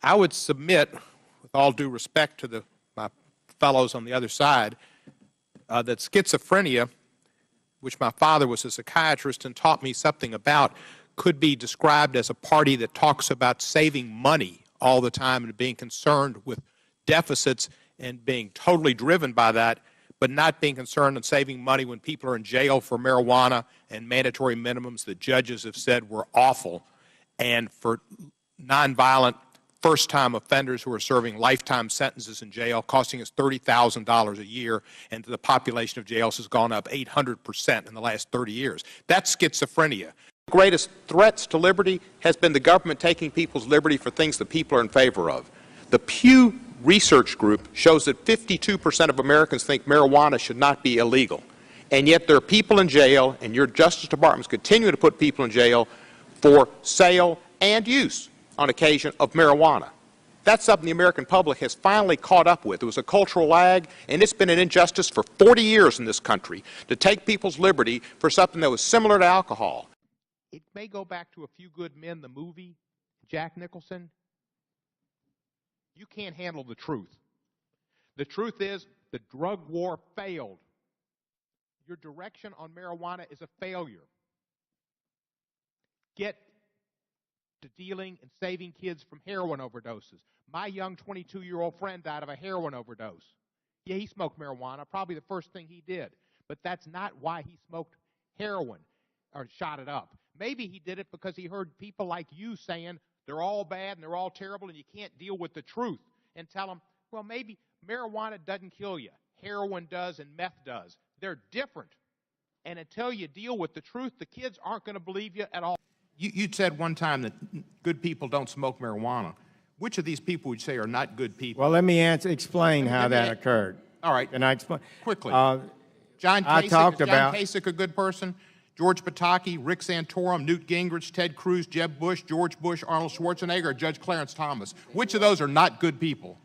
I would submit, with all due respect to my fellows on the other side, that schizophrenia, which my father was a psychiatrist and taught me something about, could be described as a party that talks about saving money all the time and being concerned with deficits and being totally driven by that, but not being concerned in saving money when people are in jail for marijuana and mandatory minimums that judges have said were awful, and for nonviolent first-time offenders who are serving lifetime sentences in jail, costing us $30,000 a year, and the population of jails has gone up 800% in the last 30 years. That's schizophrenia. The greatest threats to liberty has been the government taking people's liberty for things that people are in favor of. The Pew Research Group shows that 52% of Americans think marijuana should not be illegal. And yet there are people in jail, and your Justice Department is continuing to put people in jail for sale and use on occasion of marijuana. That's something the American public has finally caught up with. It was a cultural lag, and it's been an injustice for 40 years in this country to take people's liberty for something that was similar to alcohol. It may go back to A Few Good Men, the movie, Jack Nicholson. You can't handle the truth. The truth is the drug war failed. Your direction on marijuana is a failure. Get to dealing and saving kids from heroin overdoses. My young 22-year-old friend died of a heroin overdose. Yeah, he smoked marijuana, probably the first thing he did. But that's not why he smoked heroin or shot it up. Maybe he did it because he heard people like you saying they're all bad and they're all terrible and you can't deal with the truth, and tell them, well, maybe marijuana doesn't kill you. Heroin does and meth does. They're different. And until you deal with the truth, the kids aren't going to believe you at all. You'd said one time that good people don't smoke marijuana. Which of these people would you say are not good people? Well, let me explain how that occurred. All right. Can I explain? Quickly. John Kasich, a good person? George Pataki, Rick Santorum, Newt Gingrich, Ted Cruz, Jeb Bush, George Bush, Arnold Schwarzenegger, or Judge Clarence Thomas. Which of those are not good people?